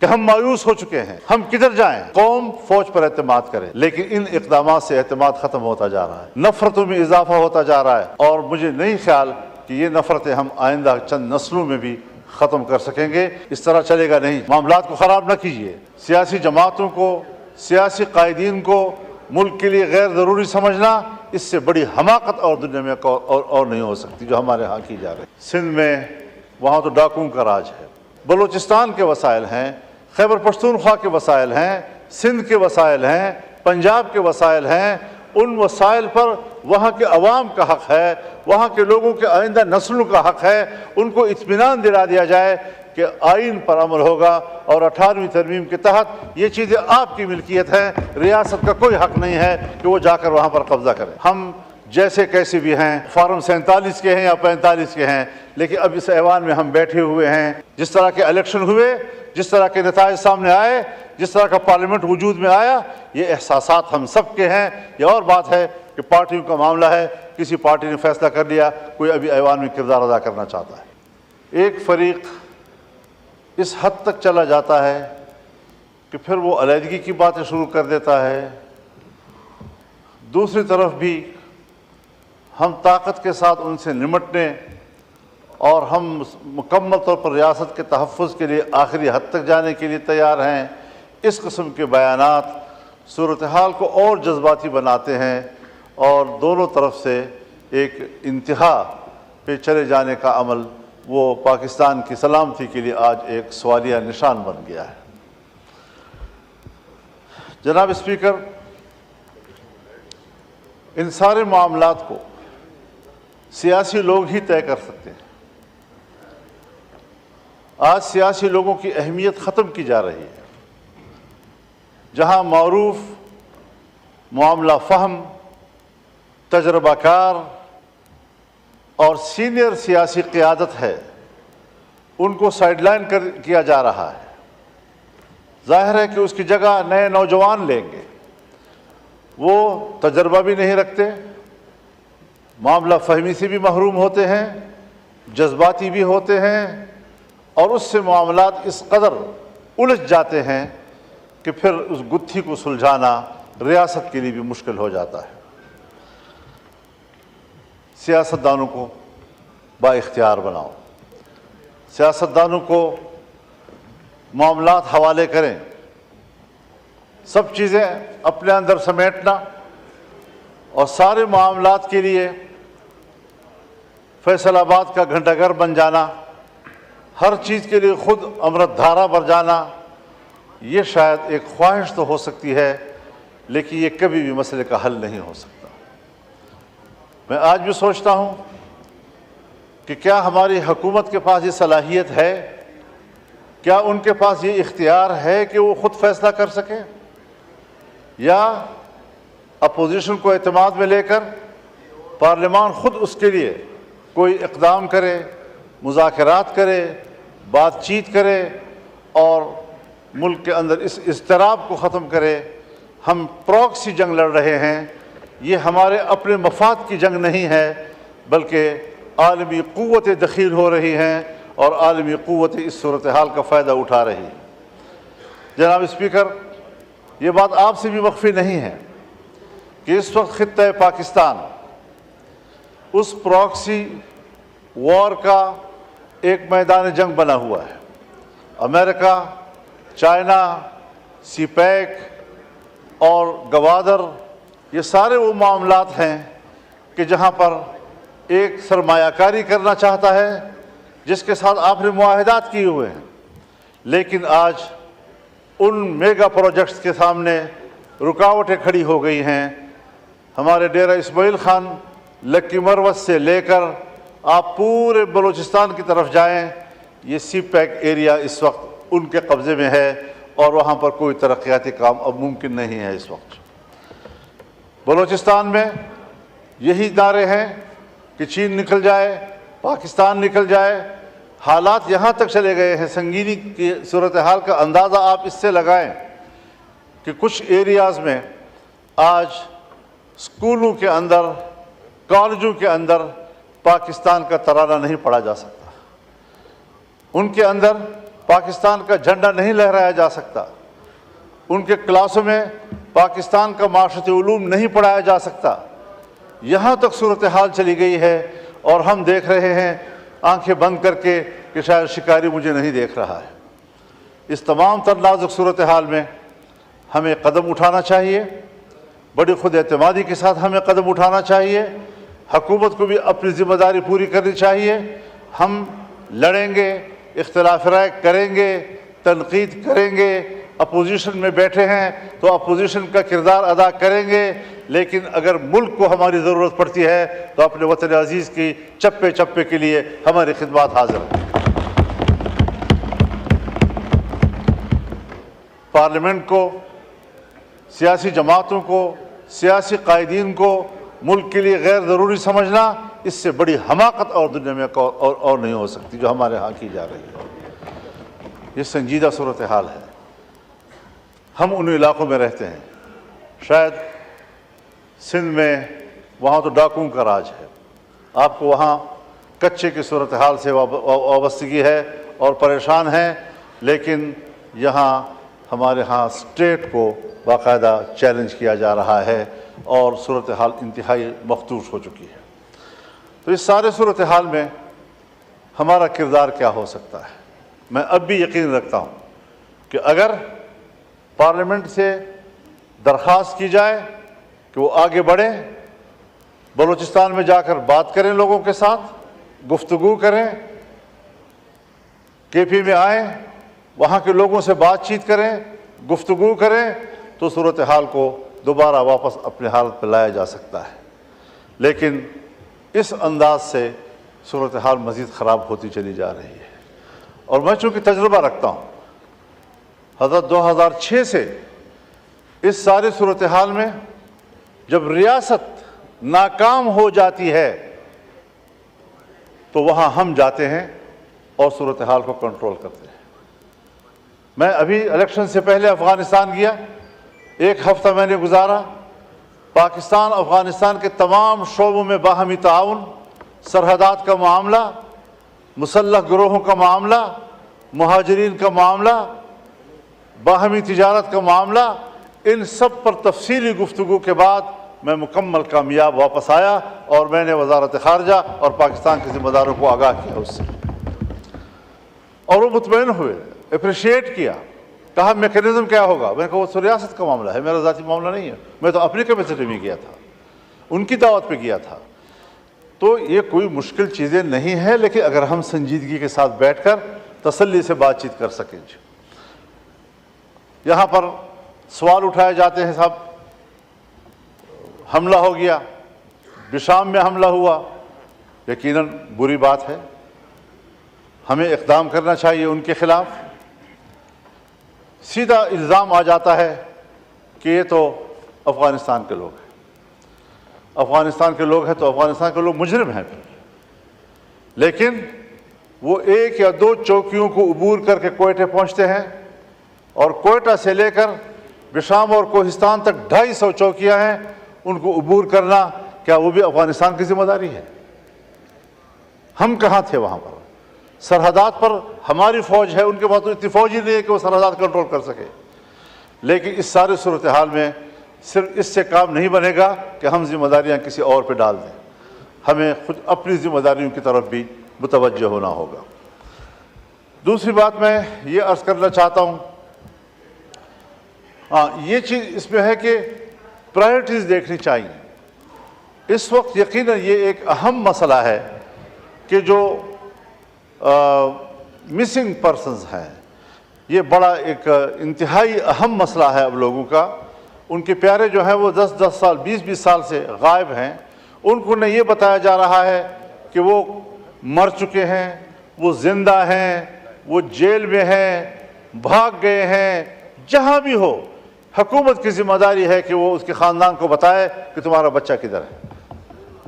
کہ ہم مایوس ہو چکے ہیں، ہم کدھر جائیں؟ قوم فوج پر اعتماد کرے، لیکن ان اقدامات سے اعتماد ختم ہوتا جا رہا ہے، نفرتوں میں اضافہ ہوتا جا رہا ہے، اور مجھے نہیں خیال کہ یہ نفرتیں ہم آئندہ چند نسلوں میں بھی ختم کر سکیں گے۔ اس طرح چلے گا نہیں۔ معاملات کو خراب نہ کیجیے، سیاسی جماعتوں کو، سیاسی قائدین کو ملک کے لیے غیر ضروری سمجھنا، اس سے بڑی حماقت اور دنیا میں اور نہیں ہو سکتی جو ہمارے ہاں کی جا رہی ہے۔ سندھ میں وہاں تو ڈاکوؤں کا راج ہے، بلوچستان کے وسائل ہیں، خیبر پختونخوا کے وسائل ہیں، سندھ کے وسائل ہیں، پنجاب کے وسائل ہیں، ان وسائل پر وہاں کے عوام کا حق ہے، وہاں کے لوگوں کے آئندہ نسلوں کا حق ہے، ان کو اطمینان دلا دیا جائے کہ آئین پر عمل ہوگا اور 18ویں ترمیم کے تحت یہ چیزیں آپ کی ملکیت ہیں، ریاست کا کوئی حق نہیں ہے کہ وہ جا کر وہاں پر قبضہ کرے۔ ہم جیسے کیسے بھی ہیں، فارم 47 کے ہیں یا 45 کے ہیں، لیکن اب اس ایوان میں ہم بیٹھے ہوئے ہیں، جس طرح کے الیکشن ہوئے، جس طرح کے نتائج سامنے آئے، جس طرح کا پارلیمنٹ وجود میں آیا، یہ احساسات ہم سب کے ہیں۔ یہ اور بات ہے کہ پارٹیوں کا معاملہ ہے، کسی پارٹی نے فیصلہ کر لیا، کوئی ابھی ایوان میں کردار ادا کرنا چاہتا ہے۔ ایک فریق اس حد تک چلا جاتا ہے کہ پھر وہ علیحدگی کی باتیں شروع کر دیتا ہے، دوسری طرف بھی ہم طاقت کے ساتھ ان سے نمٹنے اور ہم مکمل طور پر ریاست کے تحفظ کے لیے آخری حد تک جانے کے لیے تیار ہیں۔ اس قسم کے بیانات صورتحال کو اور جذباتی بناتے ہیں اور دونوں طرف سے ایک انتہا پہ چلے جانے کا عمل وہ پاکستان کی سلامتی کے لیے آج ایک سوالیہ نشان بن گیا ہے۔ جناب اسپیکر، ان سارے معاملات کو سیاسی لوگ ہی طے کر سکتے ہیں۔ آج سیاسی لوگوں کی اہمیت ختم کی جا رہی ہے۔ جہاں معروف، معاملہ فہم، تجربہ کار اور سینئر سیاسی قیادت ہے، ان کو سائیڈ لائن کیا جا رہا ہے۔ ظاہر ہے کہ اس کی جگہ نئے نوجوان لیں گے، وہ تجربہ بھی نہیں رکھتے، معاملہ فہمی سے بھی محروم ہوتے ہیں، جذباتی بھی ہوتے ہیں، اور اس سے معاملات اس قدر الجھ جاتے ہیں کہ پھر اس گتھی کو سلجھانا ریاست کے لیے بھی مشکل ہو جاتا ہے۔ سیاستدانوں کو با اختیار بناؤ، سیاستدانوں کو معاملات حوالے کریں، سب چیزیں اپنے اندر سمیٹنا اور سارے معاملات کے لیے فیصل آباد کا گھنٹہ گھر بن جانا، ہر چیز کے لیے خود امرت دھارا بھر جانا، یہ شاید ایک خواہش تو ہو سکتی ہے، لیکن یہ کبھی بھی مسئلے کا حل نہیں ہو سکتا۔ میں آج بھی سوچتا ہوں کہ کیا ہماری حکومت کے پاس یہ صلاحیت ہے، کیا ان کے پاس یہ اختیار ہے کہ وہ خود فیصلہ کر سکیں، یا اپوزیشن کو اعتماد میں لے کر پارلیمان خود اس کے لیے کوئی اقدام کرے، مذاکرات کرے، بات چیت کرے اور ملک کے اندر اس اضطراب کو ختم کرے۔ ہم پراکسی جنگ لڑ رہے ہیں، یہ ہمارے اپنے مفاد کی جنگ نہیں ہے، بلکہ عالمی قوتیں دخیل ہو رہی ہیں اور عالمی قوتیں اس صورتحال کا فائدہ اٹھا رہی ہیں۔ جناب اسپیکر، یہ بات آپ سے بھی مخفی نہیں ہے کہ اس وقت خطہ پاکستان اس پراکسی وار کا ایک میدان جنگ بنا ہوا ہے۔ امریکہ، چائنا، سی پیک اور گوادر، یہ سارے وہ معاملات ہیں کہ جہاں پر ایک سرمایہ کاری کرنا چاہتا ہے جس کے ساتھ آپ نے معاہدات کیے ہوئے ہیں، لیکن آج ان میگا پروجیکٹس کے سامنے رکاوٹیں کھڑی ہو گئی ہیں۔ ہمارے ڈیرہ اسماعیل خان، لکی مروت سے لے کر آپ پورے بلوچستان کی طرف جائیں، یہ سی پیک ایریا اس وقت ان کے قبضے میں ہے اور وہاں پر کوئی ترقیاتی کام اب ممکن نہیں ہے۔ اس وقت بلوچستان میں یہی نعرے ہیں کہ چین نکل جائے، پاکستان نکل جائے۔ حالات یہاں تک چلے گئے ہیں، سنگینی کی صورتحال کا اندازہ آپ اس سے لگائیں کہ کچھ ایریاز میں آج اسکولوں کے اندر، کالجوں کے اندر پاکستان کا ترانہ نہیں پڑھا جا سکتا، ان کے اندر پاکستان کا جھنڈا نہیں لہرایا جا سکتا، ان کے کلاسوں میں پاکستان کا معاشرتی علوم نہیں پڑھایا جا سکتا۔ یہاں تک صورتحال چلی گئی ہے اور ہم دیکھ رہے ہیں آنکھیں بند کر کے کہ شاید شکاری مجھے نہیں دیکھ رہا ہے۔ اس تمام تر نازک صورتحال میں ہمیں قدم اٹھانا چاہیے، بڑی خود اعتمادی کے ساتھ ہمیں قدم اٹھانا چاہیے۔ حکومت کو بھی اپنی ذمہ داری پوری کرنی چاہیے۔ ہم لڑیں گے، اختلاف رائے کریں گے، تنقید کریں گے، اپوزیشن میں بیٹھے ہیں تو اپوزیشن کا کردار ادا کریں گے، لیکن اگر ملک کو ہماری ضرورت پڑتی ہے تو اپنے وطن عزیز کی چپے چپے کے لیے ہماری خدمات حاضر ہیں۔ پارلیمنٹ کو، سیاسی جماعتوں کو، سیاسی قائدین کو ملک کے لیے غیر ضروری سمجھنا، اس سے بڑی حماقت اور دنیا میں اور نہیں ہو سکتی جو ہمارے ہاں کی جا رہی ہے۔ یہ سنجیدہ صورتحال ہے۔ ہم ان علاقوں میں رہتے ہیں، شاید سندھ میں وہاں تو ڈاکوؤں کا راج ہے، آپ کو وہاں کچے کی صورتحال سے وابستگی ہے اور پریشان ہیں، لیکن یہاں ہمارے ہاں اسٹیٹ کو باقاعدہ چیلنج کیا جا رہا ہے اور صورتحال انتہائی مخدوش ہو چکی ہے۔ تو اس سارے صورتحال میں ہمارا کردار کیا ہو سکتا ہے؟ میں اب بھی یقین رکھتا ہوں کہ اگر پارلیمنٹ سے درخواست کی جائے کہ وہ آگے بڑھیں، بلوچستان میں جا کر بات کریں، لوگوں کے ساتھ گفتگو کریں، کے پی میں آئیں، وہاں کے لوگوں سے بات چیت کریں، گفتگو کریں، تو صورتحال کو دوبارہ واپس اپنے حالت پہ لایا جا سکتا ہے۔ لیکن اس انداز سے صورتحال مزید خراب ہوتی چلی جا رہی ہے، اور میں چونکہ تجربہ رکھتا ہوں، حضرت 2006 سے اس ساری صورتحال میں جب ریاست ناکام ہو جاتی ہے تو وہاں ہم جاتے ہیں اور صورتحال کو کنٹرول کرتے ہیں۔ میں ابھی الیکشن سے پہلے افغانستان گیا، 1 ہفتہ میں نے گزارا، پاکستان افغانستان کے تمام شعبوں میں باہمی تعاون، سرحدات کا معاملہ، مسلح گروہوں کا معاملہ، مہاجرین کا معاملہ، باہمی تجارت کا معاملہ، ان سب پر تفصیلی گفتگو کے بعد میں مکمل کامیاب واپس آیا اور میں نے وزارت خارجہ اور پاکستان کے ذمہ داروں کو آگاہ کیا اس سے، اور وہ مطمئن ہوئے، اپریشیٹ کیا، کہا میکینزم کیا ہوگا؟ میں نے کہا وہ ریاست کا معاملہ ہے، میرا ذاتی معاملہ نہیں ہے، میں تو اپنی کیپیسٹی میں گیا تھا، ان کی دعوت پہ گیا تھا۔ تو یہ کوئی مشکل چیزیں نہیں ہیں، لیکن اگر ہم سنجیدگی کے ساتھ بیٹھ کر تسلی سے بات چیت کر سکیں۔ یہاں پر سوال اٹھائے جاتے ہیں، صاحب حملہ ہو گیا، بشام میں حملہ ہوا، یقیناً بری بات ہے، ہمیں اقدام کرنا چاہیے ان کے خلاف۔ سیدھا الزام آ جاتا ہے کہ یہ تو افغانستان کے لوگ ہیں، افغانستان کے لوگ ہیں تو افغانستان کے لوگ مجرم ہیں پھر۔ لیکن وہ 1 یا 2 چوکیوں کو عبور کر کے کوئٹہ پہنچتے ہیں، اور کوئٹہ سے لے کر بشام اور کوہستان تک 250 چوکیاں ہیں، ان کو عبور کرنا کیا وہ بھی افغانستان کی ذمہ داری ہے؟ ہم کہاں تھے وہاں پر؟ سرحدات پر ہماری فوج ہے، ان کے پاس تو اتنی فوج ہی نہیں ہے کہ وہ سرحدات کنٹرول کر سکے۔ لیکن اس سارے صورتحال میں صرف اس سے کام نہیں بنے گا کہ ہم ذمہ داریاں کسی اور پہ ڈال دیں، ہمیں خود اپنی ذمہ داریوں کی طرف بھی متوجہ ہونا ہوگا۔ دوسری بات میں یہ عرض کرنا چاہتا ہوں، یہ چیز اس میں ہے کہ پرائرٹیز دیکھنی چاہیے۔ اس وقت یقیناً یہ ایک اہم مسئلہ ہے کہ جو مسنگ پرسنز ہیں، یہ بڑا ایک انتہائی اہم مسئلہ ہے اب لوگوں کا۔ ان کے پیارے جو ہیں وہ 10 سال 20 سال سے غائب ہیں، ان کو نہ یہ بتایا جا رہا ہے کہ وہ مر چکے ہیں، وہ زندہ ہیں، وہ جیل میں ہیں، بھاگ گئے ہیں۔ جہاں بھی ہو، حکومت کی ذمہ داری ہے کہ وہ اس کے خاندان کو بتائے کہ تمہارا بچہ کدھر ہے۔